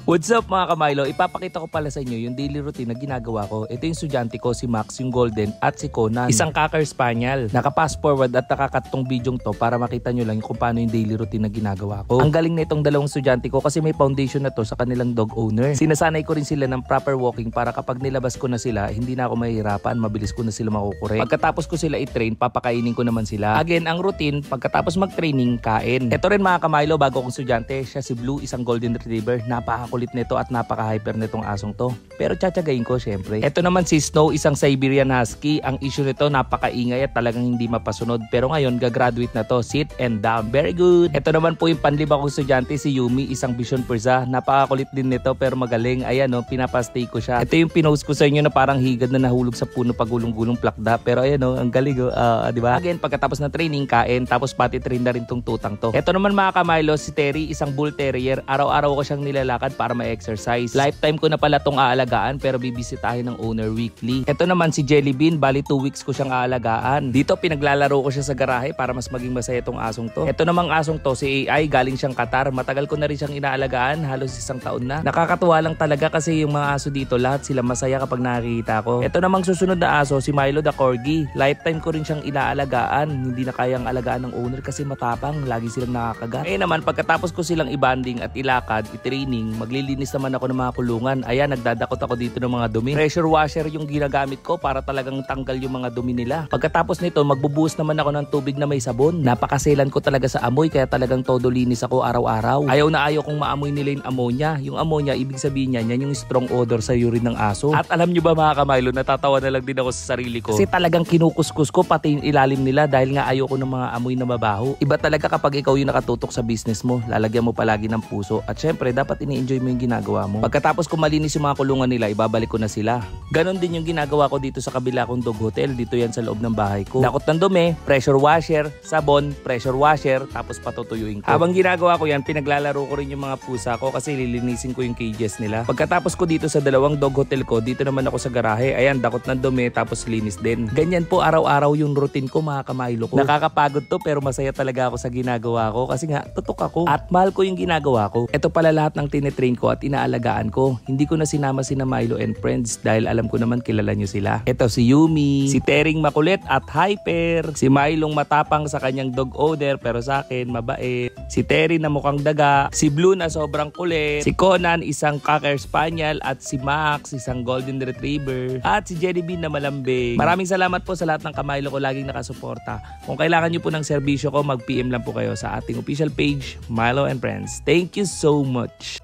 What's up mga kamilo? Ipapakita ko pala sa inyo yung daily routine na ginagawa ko. Ito yung estudyante ko, si Max, yung Golden, at si Conan, isang Cocker Spaniel. Naka-fast forward at nakakat tong video to para makita nyo lang kung paano yung daily routine na ginagawa ko. Ang galing na itong dalawang estudyante ko kasi may foundation na to sa kanilang dog owner. Sinasanay ko rin sila ng proper walking para kapag nilabas ko na sila, hindi na ako mahihirapan, mabilis ko na sila makukure. Pagkatapos ko sila i-train, papakainin ko naman sila. Again, ang routine, pagkatapos mag-training, kain. Ito rin mga kamilo, bago kong estudyante, siya si Blue, isang Golden Retriever. Napakakulit nito at napaka-hyper nitong asong to. Pero tsatsagain ko syempre. Ito naman si Snow, isang Siberian Husky. Ang issue nito, napakaingay at talagang hindi mapasunod. Pero ngayon, gagraduate na to. Sit and down. Very good. Ito naman po yung panliba kong estudyante, si Yumi, isang Bichon Persa. Napakakulit din nito pero magaling. Ayan o, pinapastay ko siya. Ito yung pinost ko sa inyo na parang higad na nahulog sa puno pagulong-gulong plakda. Pero ayan o, ang galing o. Diba? Again, pagkatapos ng training, kain. Tapos pati train na rin tong tutang to. Ito naman mga kamilo, si Terry, isang Bull Terrier. Araw-araw ko siyang nilalakad para ma-exercise. Lifetime ko na pala tong aalagaan pero bibisitahin ng owner weekly. Ito naman si Jelly Bean, bali 2 weeks ko siyang aalagaan. Dito pinaglalaro ko siya sa garahe para mas maging masaya tong asong to. Ito namang asong to, si AI, galing siyang Qatar. Matagal ko na rin siyang inaalagaan, halos 1 taon na. Nakakatuwa lang talaga kasi yung mga aso dito, lahat sila masaya kapag nakikita ko. Ito namang susunod na aso, si Milo the Corgi. Lifetime ko rin siyang inaalagaan. Hindi na kayang alagaan ng owner kasi matapang, lagi silang nakakagat. Eh naman, pagkatapos ko silang ibanding at ilakad, i-training, maglilinis naman ako ng mga kulungan. Ayan, nagdadakot ako dito ng mga dumi. Pressure washer yung ginagamit ko para talagang tanggal yung mga dumi nila. Pagkatapos nito, magbubuhos naman ako ng tubig na may sabon. Napakaselan ko talaga sa amoy kaya talagang todo linis ako araw-araw. Ayaw na ayaw kong maamoy nila yung ammonia. Yung ammonia, ibig sabihin niya, yan yung strong odor sa urine ng aso. At alam nyo ba mga kamilo, natatawa na lang din ako sa sarili ko. Kasi talagang kinukuskus ko pati yung ilalim nila dahil nga ayaw ko ng mga amoy na mabaho. Iba talaga kapag ikaw yung nakatutok sa business mo, lalagyan mo palagi ng puso. At syempre, dapat ini-enjoy mo yung ginagawa mo. Pagkatapos ko malinis yung mga kulungan nila, ibabalik ko na sila. Ganon din yung ginagawa ko dito sa kabila kong dog hotel. Dito yan sa loob ng bahay ko. Dakot ng dumi, pressure washer, sabon, pressure washer, tapos patutuyuin ko. Habang ginagawa ko yan, pinaglalaro ko rin yung mga pusa ko kasi lilinisin ko yung cages nila. Pagkatapos ko dito sa dalawang dog hotel ko, dito naman ako sa garahe. Ayan, dakot ng dumi, tapos linis din. Ganyan po araw-araw yung routine ko mga kamilo ko. Nakakapagod to pero masaya talaga ako sa ginagawa ko kasi nga tutok ako at mahal ko yung ginagawa ko. Ito pala lahat ng tinetrain ko at inaalagaan ko. Hindi ko na sinama sina Milo and friends dahil alam ko naman kilala nyo sila. Ito si Yumi, si Tering makulit at hyper, si Milong matapang sa kanyang dog owner pero sa akin mabait, si Terry na mukhang daga, si Blue na sobrang kulit, si Conan isang Cocker Spaniel at si Max isang Golden Retriever at si Jelly Bean na malambing. Maraming salamat po sa lahat ng kamilo ko laging nakasuporta. Kung kailangan nyo po ng serbisyo ko, mag-PM lang po kayo sa ating official page, Milo and Friends. Thank you so much.